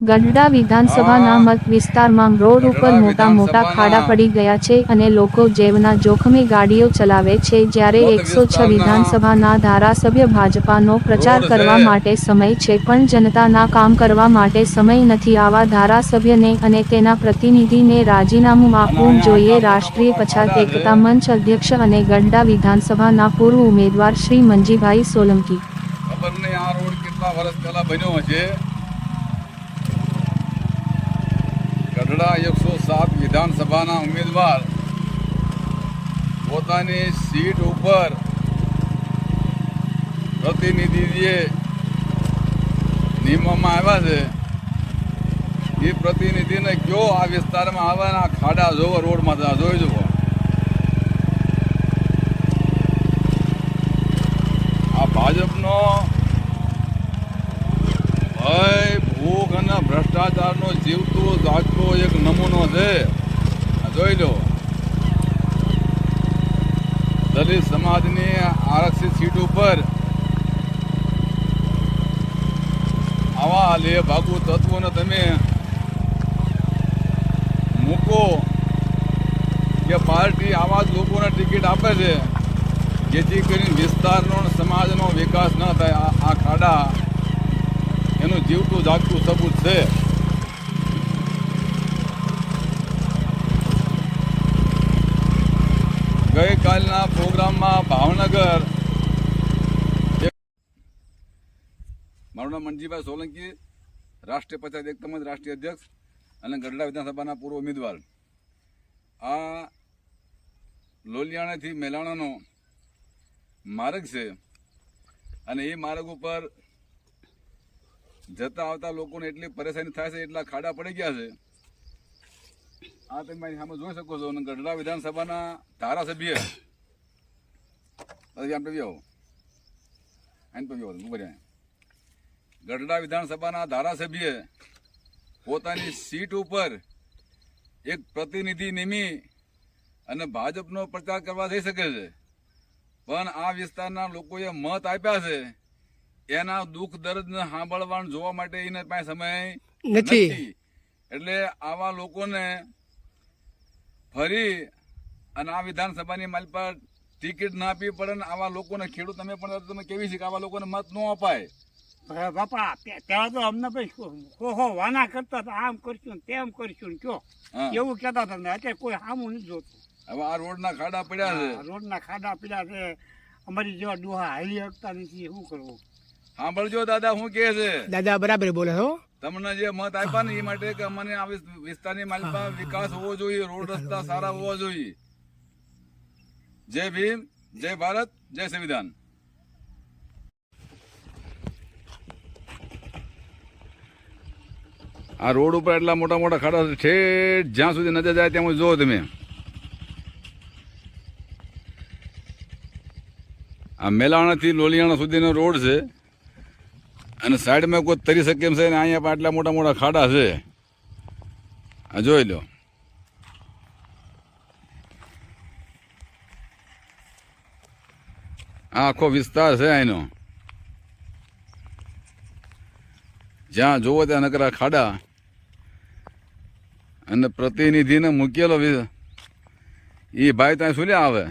ગઢડા વિધાનસભાના મત વિસ્તારમાં રોડ ઉપર મોટા ખાડા પડી ગયા છે અને લોકો જીવના જોખમે ગાડીઓ ચલાવે છે જ્યારે 106 વિધાનસભાના ધારાસભ્ય ભાજપાનો પ્રચાર કરવા માટે સમય છે પણ જનતાના કામ કરવા માટે સમય નથી। આવા ધારાસભ્યને અને તેના પ્રતિનિધિને રાજીનામું આપવું જોઈએ। રાષ્ટ્રીય પછાત એકતા મંચ અધ્યક્ષ અને ગઢડા વિધાનસભાના પૂર્વ ઉમેદવાર શ્રી મંજીભાઈ સોલંકી। ખબર નહીં આ રોડ કેટલા વર્ષ પહેલા બન્યો છે। ગઢડા 107 વિધાનસભાના ઉમેદવાર પોતાની સીટ ઉપર પ્રતિનિધિ જે નિમવામાં આવ્યા છે એ પ્રતિનિધિને કયો આ વિસ્તારમાં આવવાના ખાડા જોવો, રોડમાં જોઈ જુઓ। આ ભાજપનો ભય, ભૂખ અને ભ્રષ્ટાચારનો જીવતો જાગતો એક નમૂનો છે। જોઈ લો, દલિત સમાજની આરક્ષિત સીટ ઉપર આવા લે ભાગુ તત્વોને તમે મૂકો કે પાર્ટી આવા જ લોકોને ટિકિટ આપે છે જેથી કરીને વિસ્તારનો સમાજનો વિકાસ ન થાય। આ ખાડા એનું જીવતું જાગતું સબૂત છે। ગઈકાલના પ્રોગ્રામમાં ભાવનગર, મારું નામ મંજીભાઈ સોલંકી, રાષ્ટ્રીય પંચાયત એકતા મંચ રાષ્ટ્રીય અધ્યક્ષ અને ગઢડા વિધાનસભાના પૂર્વ ઉમેદવાર। આ લોલિયાણાથી મેલાણાનો માર્ગ છે અને એ માર્ગ ઉપર જતા આવતા લોકોને એટલી પરેશાની થાય છે, એટલા ખાડા પડી ગયા છે। આ તમે મારી સામે જોઈ શકો છો। અને ગઢડા વિધાનસભાના ધારાસભ્ય ગઢડા વિધાનસભાના ધારાસભ્ય પોતાની સીટ ઉપર એક પ્રતિનિધિ નિમી અને ભાજપનો પ્રચાર કરવા જઈ શકે છે, પણ આ વિસ્તારના લોકોએ મત આપ્યા છે એના દુઃખ દર્દને સાંભળવાનું જોવા માટે એને પાસે સમય નથી। એટલે આવા લોકોને ફરી અને આ વિધાનસભાની મારી પર ટિકિટ ના આપવી પડે ને આવા લોકોને ખેડૂત તમે કેવી છે કે આવા લોકોને મત ન અપાય। બાપા ત્યાં તો અમને ભાઈ વાના કરતા હતા, આમ કરશું તેમ કરશું કયો એવું કહેતા હતા, અત્યારે કોઈ સામું નથી જોતું। હવે આ રોડના ખાડા પડ્યા છે, રોડના ખાડા પડ્યા છે, અમારી જેવા ડોહા હાલી શકતા નથી, શું કરવું? સાંભળજો દાદા શું કહે છે। દાદા બરાબર બોલે છો। તમને જે મત આપ્યા ને એ માટે કે અમને આ વિસ્તારની માલિકા વિકાસ હોવો જોઈએ, રોડ રસ્તા સારા હોવા જોઈએ। જય ભીમ, જય ભારત, જય સંવિધાન। આ રોડ ઉપર એટલા મોટા મોટા ખાડા છે, ઠેઠ જ્યાં સુધી નજર જાય ત્યાં જુઓ તમે। આ મેલાણાથી લોલિયાણા સુધીનો રોડ છે અને સાઈડમાં કોઈ તરી શકે એમ છે ને અહીંયા પણ આટલા મોટા મોટા ખાડા છે। આ જોઈ લો, આ આખો વિસ્તાર છે અહીંનો, જ્યાં જોવો ત્યાં નકરા ખાડા અને પ્રતિનિધિને મૂકેલો એ ભાઈ ત્યાં શું આવે।